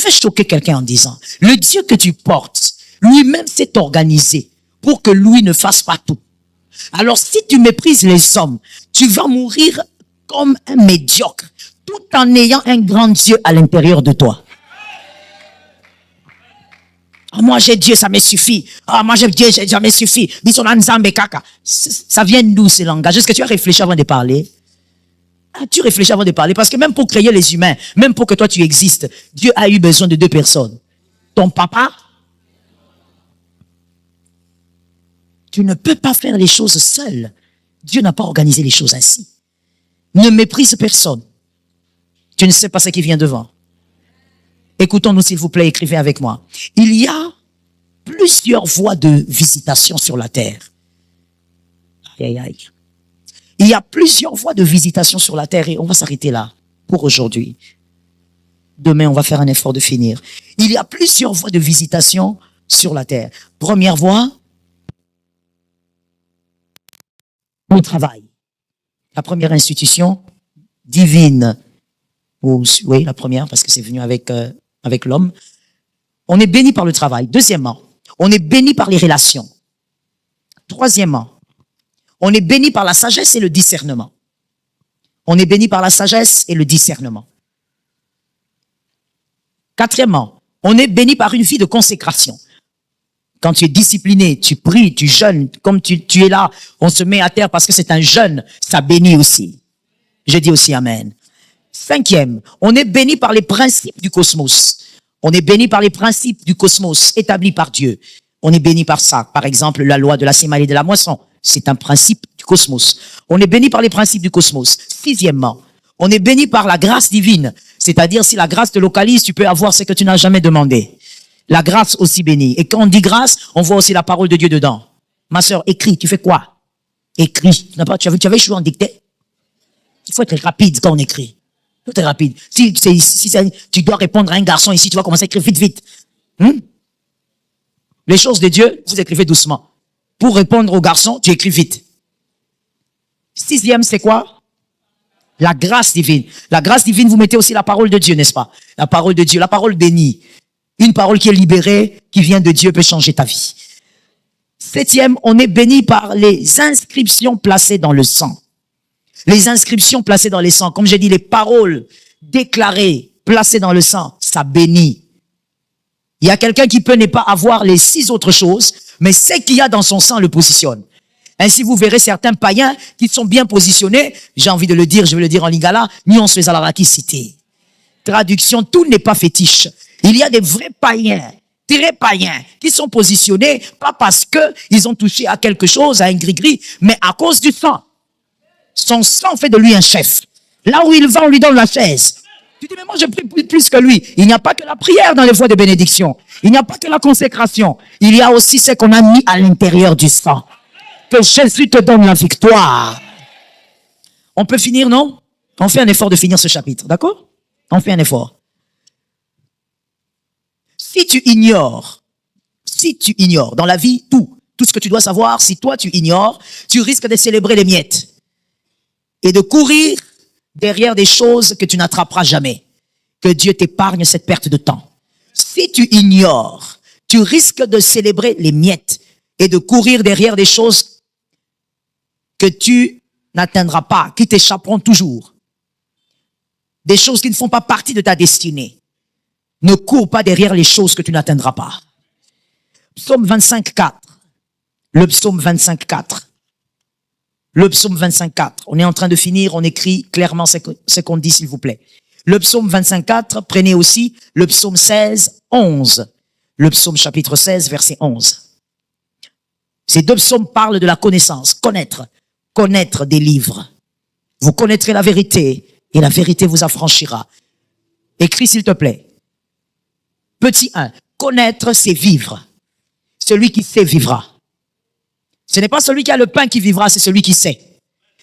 vais choquer quelqu'un en disant, le Dieu que tu portes, lui-même s'est organisé pour que lui ne fasse pas tout. Alors si tu méprises les hommes, tu vas mourir comme un médiocre, tout en ayant un grand Dieu à l'intérieur de toi. Oh, moi j'ai Dieu, ça me suffit. Ah, moi j'ai Dieu, ça me suffit. Ça vient d'où ce langage? Est-ce que tu as réfléchi avant de parler? Ah, tu réfléchis avant de parler, parce que même pour créer les humains, même pour que toi tu existes, Dieu a eu besoin de deux personnes. Ton papa. Tu ne peux pas faire les choses seul. Dieu n'a pas organisé les choses ainsi. Ne méprise personne. Tu ne sais pas ce qui vient devant. Écoutons-nous s'il vous plaît, écrivez avec moi. Il y a plusieurs voies de visitation sur la terre. Aïe, aïe, aïe. Il y a plusieurs voies de visitation sur la terre et on va s'arrêter là pour aujourd'hui. Demain, on va faire un effort de finir. Il y a plusieurs voies de visitation sur la terre. Première voie, le travail. La première institution divine. Oui, la première, parce que c'est venu avec l'homme. On est béni par le travail. Deuxièmement, on est béni par les relations. Troisièmement, on est béni par la sagesse et le discernement. On est béni par la sagesse et le discernement. Quatrièmement, on est béni par une vie de consécration. Quand tu es discipliné, tu pries, tu jeûnes, comme tu es là, on se met à terre parce que c'est un jeûne, ça bénit aussi. Je dis aussi amen. Cinquième, on est béni par les principes du cosmos. On est béni par les principes du cosmos établis par Dieu. On est béni par ça. Par exemple, la loi de la semaille et de la moisson. C'est un principe du cosmos. On est béni par les principes du cosmos. Sixièmement, on est béni par la grâce divine. C'est-à-dire, si la grâce te localise, tu peux avoir ce que tu n'as jamais demandé. La grâce aussi bénie. Et quand on dit grâce, on voit aussi la parole de Dieu dedans. Ma sœur, écris. Tu fais quoi? Écris. Tu avais échoué en dictée? Il faut être rapide quand on écrit. Il faut être rapide. Si tu dois répondre à un garçon ici, tu vas commencer à écrire vite, vite. Les choses de Dieu, vous écrivez doucement. Pour répondre aux garçons, tu écris vite. Sixième, c'est quoi? La grâce divine. La grâce divine, vous mettez aussi la parole de Dieu, n'est-ce pas? La parole de Dieu, la parole bénie. Une parole qui est libérée, qui vient de Dieu, peut changer ta vie. Septième, on est béni par les inscriptions placées dans le sang. Les inscriptions placées dans le sang, comme j'ai dit, les paroles déclarées, placées dans le sang, ça bénit. Il y a quelqu'un qui peut ne pas avoir les 6 autres choses, mais ce qu'il y a dans son sang le positionne. Ainsi, vous verrez certains païens qui sont bien positionnés. J'ai envie de le dire, je vais le dire en lingala, ni on se les a cité. Traduction, tout n'est pas fétiche. Il y a des vrais païens, très païens, qui sont positionnés, pas parce que ils ont touché à quelque chose, à un gris-gris, mais à cause du sang. Son sang fait de lui un chef. Là où il va, on lui donne la chaise. Tu dis, mais moi je prie plus que lui. Il n'y a pas que la prière dans les voies de bénédiction. Il n'y a pas que la consécration. Il y a aussi ce qu'on a mis à l'intérieur du sang. Que Jésus te donne la victoire. On peut finir, non? On fait un effort de finir ce chapitre, d'accord? On fait un effort. Si tu ignores dans la vie tout ce que tu dois savoir, si toi tu ignores, tu risques de célébrer les miettes et de courir derrière des choses que tu n'attraperas jamais. Que Dieu t'épargne cette perte de temps. Si tu ignores, tu risques de célébrer les miettes et de courir derrière des choses que tu n'atteindras pas, qui t'échapperont toujours. Des choses qui ne font pas partie de ta destinée. Ne cours pas derrière les choses que tu n'atteindras pas. Psaume 25:4. Le psaume 25:4. Le psaume 25:4. On est en train de finir, on écrit clairement ce qu'on dit, s'il vous plaît. Le psaume 25:4, prenez aussi le psaume 16:11. Le psaume chapitre 16, verset 11. Ces deux psaumes parlent de la connaissance. Connaître des livres. Vous connaîtrez la vérité et la vérité vous affranchira. Écris s'il te plaît. Petit 1. Connaître, c'est vivre. Celui qui sait vivra. Ce n'est pas celui qui a le pain qui vivra, c'est celui qui sait.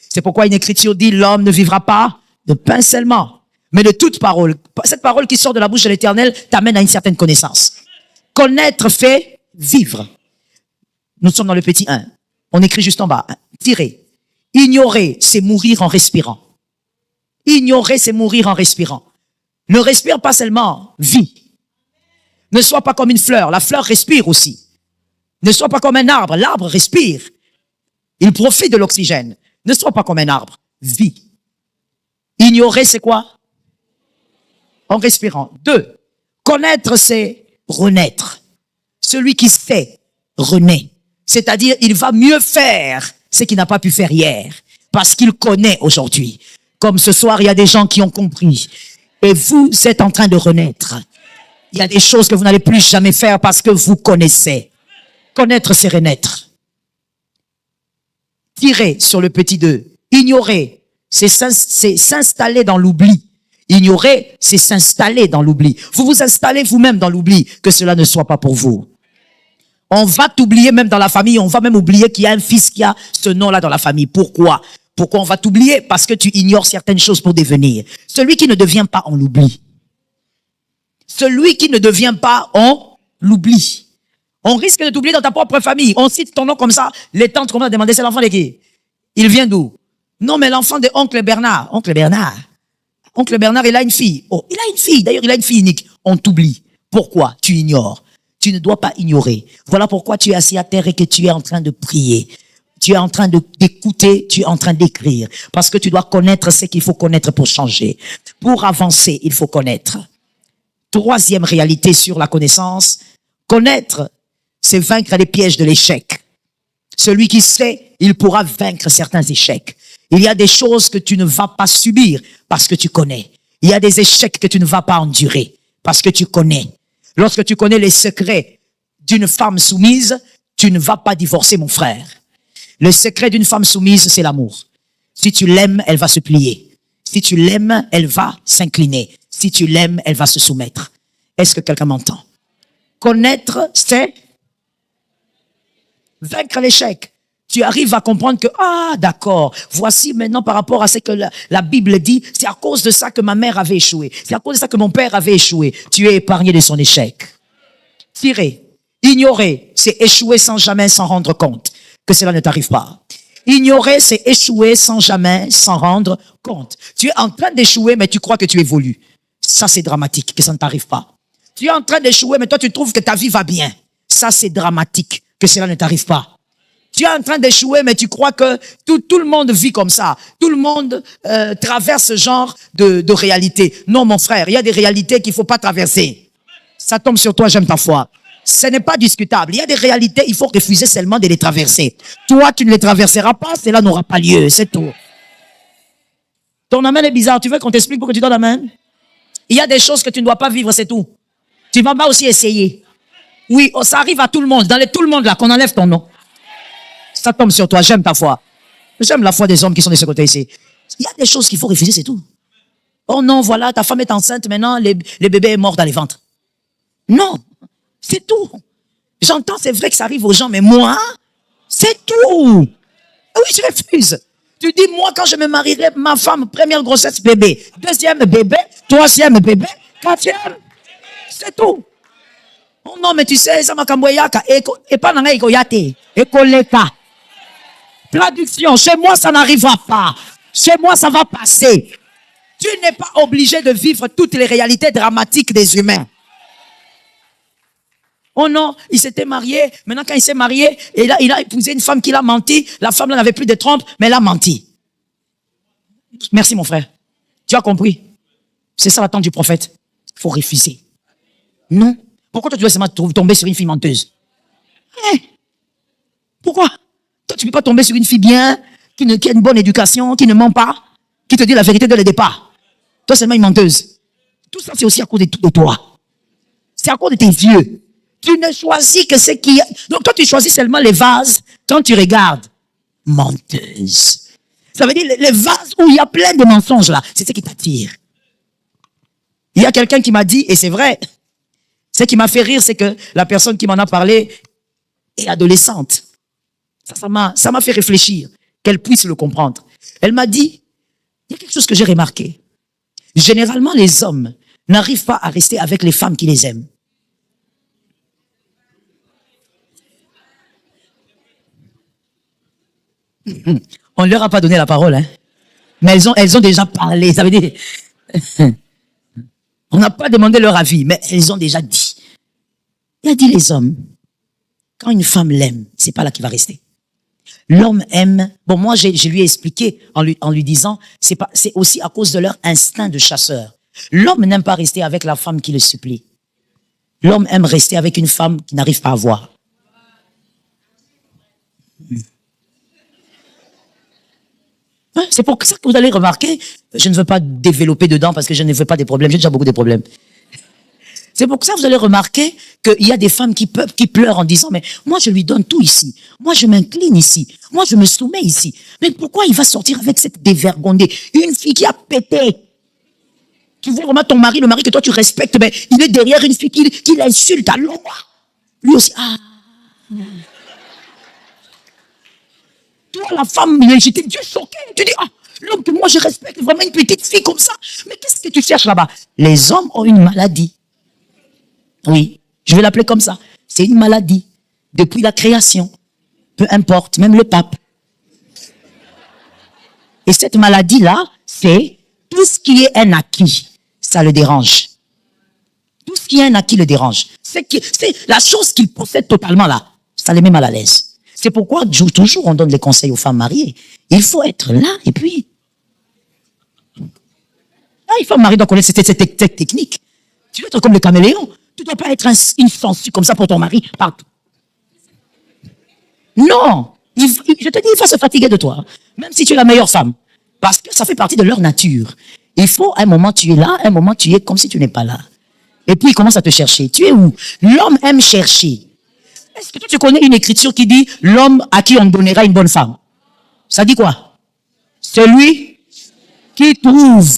C'est pourquoi une écriture dit, l'homme ne vivra pas de pain seulement, mais de toute parole. Cette parole qui sort de la bouche de l'Éternel t'amène à une certaine connaissance. Connaître fait vivre. Nous sommes dans le petit 1. On écrit juste en bas. Tirer. Ignorer, c'est mourir en respirant. Ignorer, c'est mourir en respirant. Ne respire pas seulement vie. Ne sois pas comme une fleur. La fleur respire aussi. Ne sois pas comme un arbre. L'arbre respire. Il profite de l'oxygène. Ne sois pas comme un arbre. Vis. Ignorer, c'est quoi? En respirant. 2. Connaître, c'est renaître. Celui qui sait, renaît. C'est-à-dire, il va mieux faire ce qu'il n'a pas pu faire hier. Parce qu'il connaît aujourd'hui. Comme ce soir, il y a des gens qui ont compris. Et vous êtes en train de renaître. Il y a des choses que vous n'allez plus jamais faire parce que vous connaissez. Connaître, c'est renaître. Tirer sur le petit 2. Ignorer, c'est s'installer dans l'oubli. Ignorer, c'est s'installer dans l'oubli. Vous vous installez vous-même dans l'oubli, que cela ne soit pas pour vous. On va t'oublier même dans la famille, on va même oublier qu'il y a un fils qui a ce nom-là dans la famille. Pourquoi? Pourquoi on va t'oublier? Parce que tu ignores certaines choses pour devenir. Celui qui ne devient pas, on l'oublie. Celui qui ne devient pas, on l'oublie. On risque de t'oublier dans ta propre famille. On cite ton nom comme ça. Les tantes commencent à demander, c'est l'enfant de qui? Il vient d'où? Non, mais l'enfant de oncle Bernard. Oncle Bernard. Oncle Bernard, il a une fille. Oh, il a une fille. D'ailleurs, il a une fille unique. On t'oublie. Pourquoi? Tu ignores. Tu ne dois pas ignorer. Voilà pourquoi tu es assis à terre et que tu es en train de prier. Tu es en train d'écouter, tu es en train d'écrire. Parce que tu dois connaître ce qu'il faut connaître pour changer. Pour avancer, il faut connaître. 3e réalité sur la connaissance. Connaître, c'est vaincre les pièges de l'échec. Celui qui sait, il pourra vaincre certains échecs. Il y a des choses que tu ne vas pas subir parce que tu connais. Il y a des échecs que tu ne vas pas endurer parce que tu connais. Lorsque tu connais les secrets d'une femme soumise, tu ne vas pas divorcer, mon frère. Le secret d'une femme soumise, c'est l'amour. Si tu l'aimes, elle va se plier. Si tu l'aimes, elle va s'incliner. Si tu l'aimes, elle va se soumettre. Est-ce que quelqu'un m'entend? Connaître, c'est vaincre l'échec. Tu arrives à comprendre que, d'accord, voici maintenant par rapport à ce que la Bible dit, c'est à cause de ça que ma mère avait échoué. C'est à cause de ça que mon père avait échoué. Tu es épargné de son échec. Tirer, ignorer, c'est échouer sans jamais s'en rendre compte que cela ne t'arrive pas. Ignorer, c'est échouer sans jamais s'en rendre compte. Tu es en train d'échouer, mais tu crois que tu évolues. Ça, c'est dramatique, que ça ne t'arrive pas. Tu es en train d'échouer, mais toi, tu trouves que ta vie va bien. Ça, c'est dramatique, que cela ne t'arrive pas. Tu es en train d'échouer, mais tu crois que tout le monde vit comme ça. Tout le monde traverse ce genre de réalité. Non, mon frère, il y a des réalités qu'il faut pas traverser. Ça tombe sur toi, j'aime ta foi. Ce n'est pas discutable. Il y a des réalités, il faut refuser seulement de les traverser. Toi, tu ne les traverseras pas, cela n'aura pas lieu, c'est tout. Ton amen est bizarre. Tu veux qu'on t'explique pourquoi tu donnes l'amen? Il y a des choses que tu ne dois pas vivre, c'est tout. Tu ne vas pas aussi essayer. Oui, ça arrive à tout le monde. Dans tout le monde là, qu'on enlève ton nom. Ça tombe sur toi, j'aime ta foi. J'aime la foi des hommes qui sont de ce côté ici. Il y a des choses qu'il faut refuser, c'est tout. Oh non, voilà, ta femme est enceinte, maintenant, le bébé est mort dans les ventres. Non, c'est tout. J'entends, c'est vrai que ça arrive aux gens, mais moi, c'est tout. Oui, je refuse. Tu dis, moi, quand je me marierai, ma femme, première grossesse, bébé. 2e bébé, 3e bébé, 4e, c'est tout. Oh non, mais tu sais, ça m'a kamboyaka, et pas nanga ikoyate, et koleka. Traduction, chez moi, ça n'arrivera pas. Chez moi, ça va passer. Tu n'es pas obligé de vivre toutes les réalités dramatiques des humains. Oh non, il s'était marié. Maintenant, quand il s'est marié, il a épousé une femme qui l'a menti. La femme n'avait plus de trompe, mais elle a menti. Merci, mon frère. Tu as compris? C'est ça l'attente du prophète. Il faut refuser. Non. Pourquoi toi, tu dois seulement tomber sur une fille menteuse? Pourquoi? Toi, tu ne peux pas tomber sur une fille bien, qui a une bonne éducation, qui ne ment pas, qui te dit la vérité dès le départ. Toi, seulement une menteuse. Tout ça, c'est aussi à cause de toi. C'est à cause de tes yeux. Tu ne choisis que ce qui... Donc, toi, tu choisis seulement les vases quand tu regardes. Menteuse. Ça veut dire les vases où il y a plein de mensonges là. C'est ce qui t'attire. Il y a quelqu'un qui m'a dit, et c'est vrai, ce qui m'a fait rire, c'est que la personne qui m'en a parlé est adolescente. Ça m'a fait réfléchir, qu'elle puisse le comprendre. Elle m'a dit, il y a quelque chose que j'ai remarqué. Généralement, les hommes n'arrivent pas à rester avec les femmes qui les aiment. On ne leur a pas donné la parole, hein. Mais elles ont déjà parlé. Ça veut dire, on n'a pas demandé leur avis, mais elles ont déjà dit. Il a dit les hommes, quand une femme l'aime, c'est pas là qu'il va rester. L'homme aime, bon moi je lui ai expliqué en lui disant, c'est aussi à cause de leur instinct de chasseur. L'homme n'aime pas rester avec la femme qui le supplie. L'homme aime rester avec une femme qui n'arrive pas à voir. C'est pour ça que vous allez remarquer, je ne veux pas développer dedans parce que je ne veux pas des problèmes, j'ai déjà beaucoup de problèmes. C'est pour ça que vous allez remarquer qu'il y a des femmes qui pleurent en disant, mais moi je lui donne tout ici, moi je m'incline ici, moi je me soumets ici. Mais pourquoi il va sortir avec cette dévergondée? Une fille qui a pété. Tu vois vraiment ton mari, le mari que toi tu respectes, mais il est derrière une fille qui l'insulte à l'ombre. Lui aussi, Toi, la femme légitime, tu es choqué. Tu dis, l'homme que moi je respecte, vraiment une petite fille comme ça. Mais qu'est-ce que tu cherches là-bas? Les hommes ont une maladie. Oui, je vais l'appeler comme ça. C'est une maladie. Depuis la création. Peu importe, même le pape. Et cette maladie-là, c'est tout ce qui est un acquis. Ça le dérange. Tout ce qui est un acquis le dérange. C'est la chose qu'il possède totalement là. Ça les met mal à l'aise. C'est pourquoi toujours on donne les conseils aux femmes mariées. Il faut être là et puis... une femme mariée doit connaître cette technique. Tu dois être comme le caméléon. Tu ne dois pas être une sangsue comme ça pour ton mari partout. Non. Je te dis, il va se fatiguer de toi. Même si tu es la meilleure femme. Parce que ça fait partie de leur nature. Il faut, un moment tu es là, un moment tu es comme si tu n'es pas là. Et puis il commence à te chercher. Tu es où? L'homme aime chercher. Est-ce que tu connais une écriture qui dit l'homme à qui on donnera une bonne femme? Ça dit quoi? Celui qui trouve.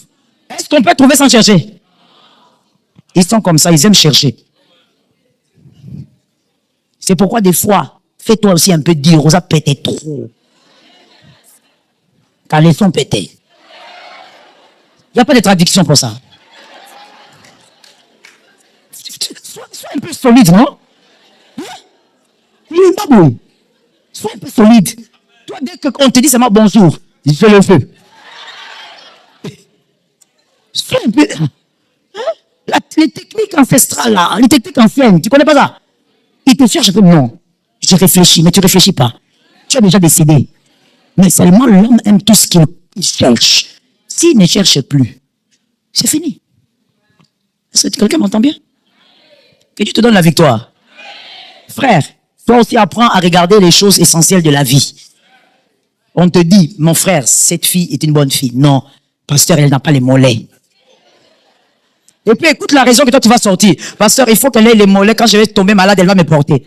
Est-ce qu'on peut trouver sans chercher? Ils sont comme ça, ils aiment chercher. C'est pourquoi des fois, fais-toi aussi un peu dire, Rosa pétait trop. Quand les sons pétés. Il n'y a pas de traduction pour ça. Sois un peu solide, non? Sois un peu solide. Toi, dès qu'on te dit seulement bonjour, je le fais. Sois un peu... les techniques ancestrales, là, les techniques anciennes, tu connais pas ça? Ils te cherchent comme non. Je réfléchis, mais tu réfléchis pas. Tu as déjà décidé. Mais seulement l'homme aime tout ce qu'il cherche. S'il ne cherche plus, c'est fini. Est-ce que quelqu'un m'entend bien? Que Dieu te donne la victoire. Frère, toi aussi apprends à regarder les choses essentielles de la vie. On te dit, mon frère, cette fille est une bonne fille. Non, pasteur, elle n'a pas les mollets. Et puis écoute la raison que toi tu vas sortir. Pasteur, il faut qu'elle ait les mollets. Quand je vais tomber malade, elle va me porter.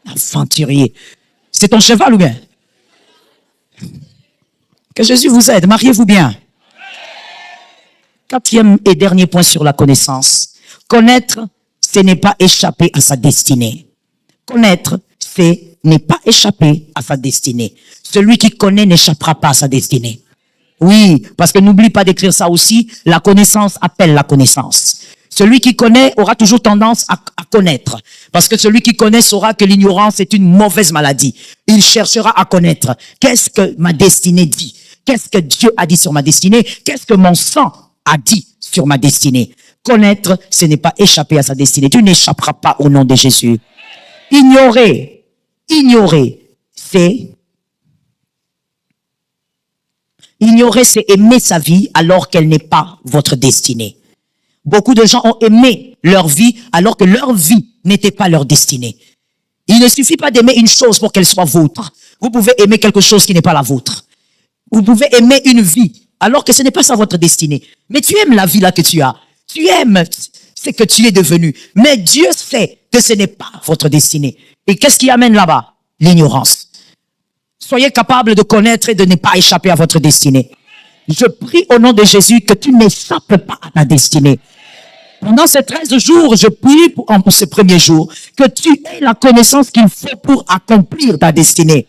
Aventurier. C'est ton cheval ou bien? Que Jésus vous aide. Mariez-vous bien. Quatrième et dernier point sur la connaissance. Connaître, ce n'est pas échapper à sa destinée. Connaître, c'est ne pas échapper à sa destinée. Celui qui connaît n'échappera pas à sa destinée. Oui, parce que n'oublie pas d'écrire ça aussi. La connaissance appelle la connaissance. Celui qui connaît aura toujours tendance à connaître. Parce que celui qui connaît saura que l'ignorance est une mauvaise maladie. Il cherchera à connaître. Qu'est-ce que ma destinée dit? Qu'est-ce que Dieu a dit sur ma destinée? Qu'est-ce que mon sang a dit sur ma destinée? Connaître, ce n'est pas échapper à sa destinée. Tu n'échapperas pas au nom de Jésus. Ignorer, c'est aimer sa vie alors qu'elle n'est pas votre destinée. Beaucoup de gens ont aimé leur vie alors que leur vie n'était pas leur destinée. Il ne suffit pas d'aimer une chose pour qu'elle soit vôtre. Vous pouvez aimer quelque chose qui n'est pas la vôtre. Vous pouvez aimer une vie alors que ce n'est pas ça votre destinée. Mais tu aimes la vie là que tu as. Tu aimes ce que tu es devenu. Mais Dieu sait que ce n'est pas votre destinée. Et qu'est-ce qui amène là-bas? L'ignorance. Soyez capable de connaître et de ne pas échapper à votre destinée. Je prie au nom de Jésus que tu n'échappes pas à ta destinée. Pendant ces 13 jours, je prie pour ce premier jour que tu aies la connaissance qu'il faut pour accomplir ta destinée.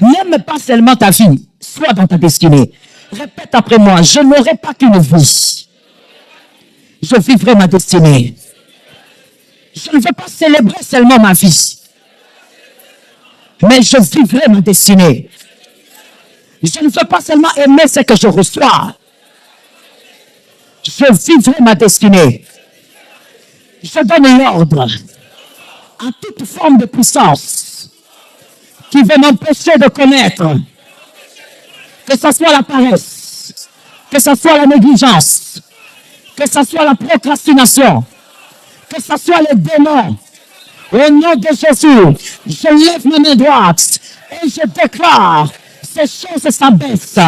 N'aime pas seulement ta vie, sois dans ta destinée. Répète après moi, je n'aurai pas qu'une vie. Je vivrai ma destinée. Je ne veux pas célébrer seulement ma vie, mais je vivrai ma destinée. Je ne veux pas seulement aimer ce que je reçois. Je vivrai ma destinée. Je donne l'ordre à toute forme de puissance qui veut m'empêcher de connaître, que ce soit la paresse, que ce soit la négligence, que ce soit la procrastination, que ce soit les démons. Au nom de Jésus, je lève ma main droite et je déclare ces choses s'abaissent.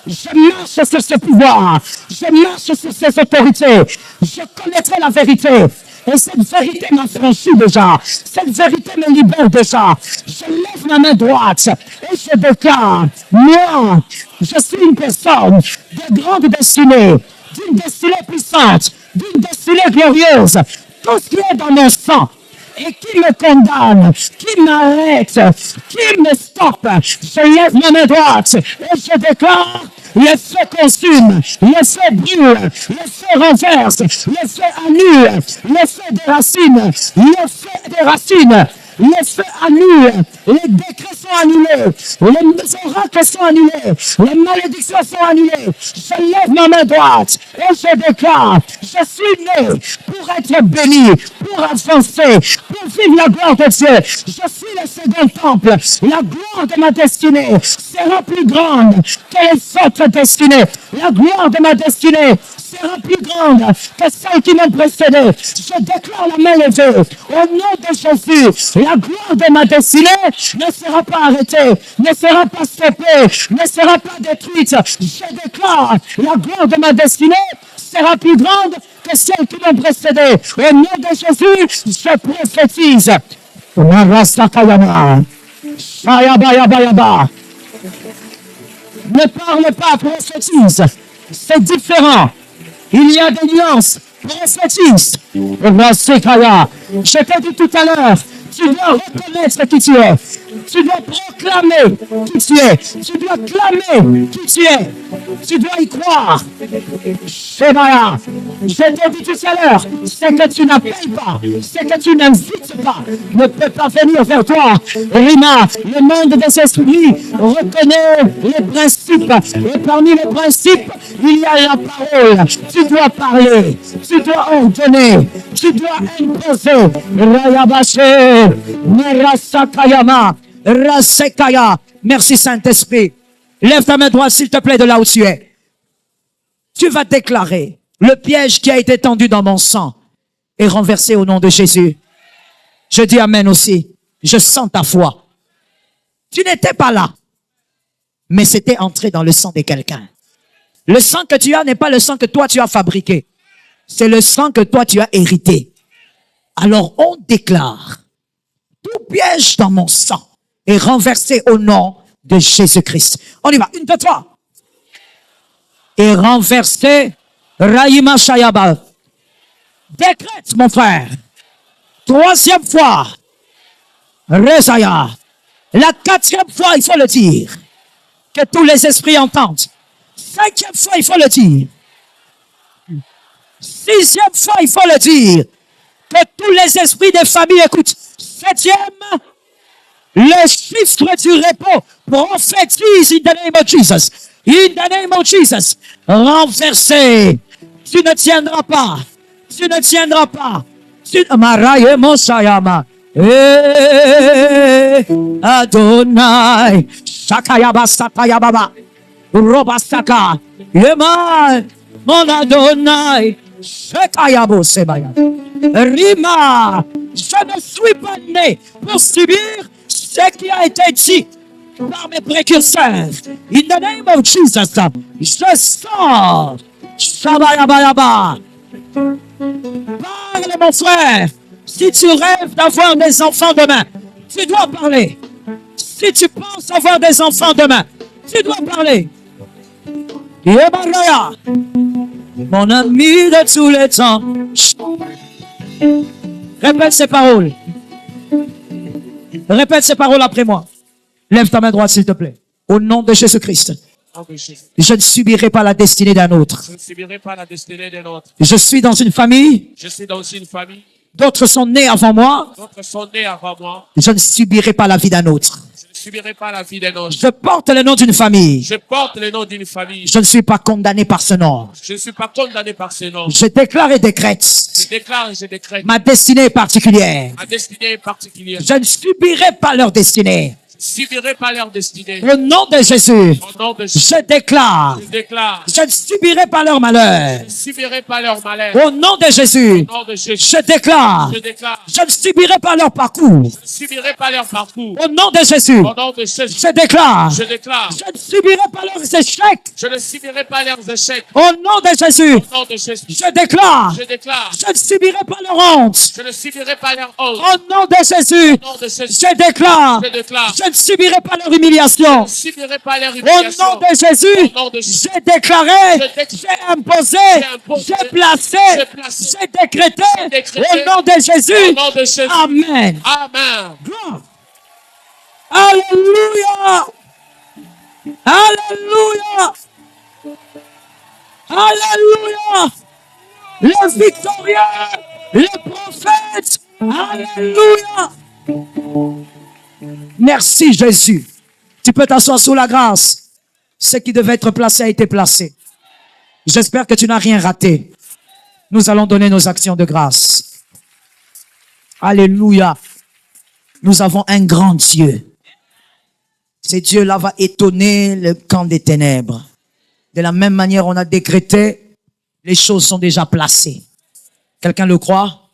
Je marche sur ce pouvoir. Je marche sur ces autorités. Je connaîtrai la vérité. Et cette vérité m'a franchi déjà. Cette vérité me libère déjà. Je lève ma main droite et je déclare, moi, je suis une personne de grande destinée, d'une destinée puissante, d'une destinée glorieuse. Tout ce qui est dans mon sang et qui me condamne, qui m'arrête, qui me stoppe, je lève ma main droite et je déclare, les feux consument, les feux brûlent, les feux renversent, les feux annulent, les feux déracinent, les feux déracinent. Les feux annulent, les décrets sont annulés, les oracles sont annulés, les malédictions sont annulées. Je lève ma main droite et je déclare, je suis né pour être béni, pour avancer, pour vivre la gloire de Dieu. Je suis le second temple. La gloire de ma destinée sera plus grande que les autres destinées. La gloire de ma destinée sera plus grande que celle qui m'ont précédé. Je déclare la main levée. Au nom de Jésus, la gloire de ma destinée ne sera pas arrêtée, ne sera pas stoppée, ne sera pas détruite. Je déclare la gloire de ma destinée sera plus grande que celle qui m'ont précédé. Au nom de Jésus, je prophétise. Ne parle pas, prophétise. C'est différent. Il y a des nuances. Prophétise. Je t'ai dit tout à l'heure, tu dois reconnaître qui tu es. Tu dois proclamer qui tu es. Tu dois clamer qui tu es. Tu dois y croire. Shemaya, je t'ai dit tout à l'heure, ce que tu n'appelles pas, ce que tu n'invites pas, ne peut pas venir vers toi. Rima, le monde des esprits reconnaît les principes. Et parmi les principes, il y a la parole. Tu dois parler, tu dois ordonner, tu dois imposer. Rayabaché, Narasakayama, Rasekaya. Merci Saint-Esprit. Lève ta main droite, s'il te plaît, de là où tu es. Tu vas déclarer, le piège qui a été tendu dans mon sang est renversé au nom de Jésus. Je dis amen aussi. Je sens ta foi. Tu n'étais pas là, mais c'était entré dans le sang de quelqu'un. Le sang que tu as n'est pas le sang que toi tu as fabriqué. C'est le sang que toi tu as hérité. Alors on déclare, tout piège dans mon sang est renversé au nom de Jésus-Christ. On y va, 1, 2, 3. Et renversé, Raïma Shayaba. Décrète, mon frère. 3e fois, Rezaya. La 4e fois, il faut le dire. Que tous les esprits entendent. 5e fois, il faut le dire. 6e fois, il faut le dire. Que tous les esprits des familles écoutent. 7e, le chiffre du repos prophétise in the name of Jesus. In the name of Jesus. Renversé. Tu ne tiendras pas. Tu ne tiendras pas. Maraye Mosayama. Adonai. Shakayaba Satayababa. Robasaka. Yeman. Mon Adonai. Shakayabo Sebaya. Rima. Je ne suis pas né pour subir ce qui a été dit par mes précurseurs. In the name of Jesus, je sors. Shabayabayaba. Parle, mon frère. Si tu rêves d'avoir des enfants demain, tu dois parler. Si tu penses avoir des enfants demain, tu dois parler. Yebaraya, mon ami de tous les temps. Répète ces paroles. Répète ces paroles après moi. Lève ta main droite, s'il te plaît. Au nom de Jésus-Christ. Je ne subirai pas la destinée d'un autre. Je ne subirai pas la destinée d'un autre. Je suis dans une famille. Je suis dans une famille. D'autres sont nés avant moi. D'autres sont nés avant moi. Je ne subirai pas la vie d'un autre. Je ne subirai pas la vie d'un autre. Je porte le nom d'une famille. Je porte le nom d'une famille. Je ne suis pas condamné par ce nom. Je ne suis pas condamné par ce nom. Je déclare et décrète. Je déclare et je décrète. Ma destinée est particulière. Ma destinée est particulière. Je ne subirai pas leur destinée. Je ne subirai pas leur destinée. Au nom de Jésus, Au nom de Jésus, je déclare. je déclare. Je ne subirai pas leur malheur. Je ne subirai pas leur malheur. Au nom de Jésus, Au nom de Jésus, je déclare. je déclare. Je ne subirai pas leur parcours. Je ne subirai pas leur parcours. Au nom de Jésus, Au nom de Jésus, je déclare. je déclare. Je ne subirai pas leurs échecs. Je ne subirai pas leurs échecs. Au nom de Jésus, Au nom de Jésus, je déclare. je déclare. Je ne subirai pas leur honte. Je ne subirai pas leur honte. Au nom de Jésus, Au nom de Jésus, je déclare. je déclare. Je ne subirai pas leur humiliation. Je ne subirai pas leur Au humiliation. nom de Jésus, Au nom de Jésus, j'ai déclaré, Je déclare. j'ai imposé, imposé, j'ai placé, j'ai placé, j'ai décrété. j'ai décrété. Au nom de Au Jésus, nom de Jésus. Amen. Amen. Gloire. Alléluia. Alléluia. Alléluia. Le victorieux, le prophète. Alléluia. Merci Jésus. Tu peux t'asseoir sous la grâce. Ce qui devait être placé a été placé. J'espère que tu n'as rien raté. Nous allons donner nos actions de grâce. Alléluia. Nous avons un grand Dieu. Ce Dieu-là va étonner le camp des ténèbres. De la même manière, on a décrété, les choses sont déjà placées. Quelqu'un le croit?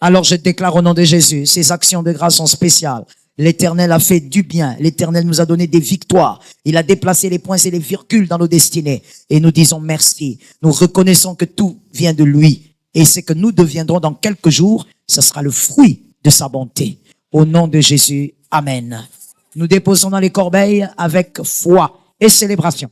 Alors je déclare au nom de Jésus, ces actions de grâce sont spéciales. L'Éternel a fait du bien. L'Éternel nous a donné des victoires. Il a déplacé les points et les virgules dans nos destinées. Et nous disons merci. Nous reconnaissons que tout vient de lui. Et ce que nous deviendrons dans quelques jours, ce sera le fruit de sa bonté. Au nom de Jésus, Amen. Nous déposons dans les corbeilles avec foi et célébration.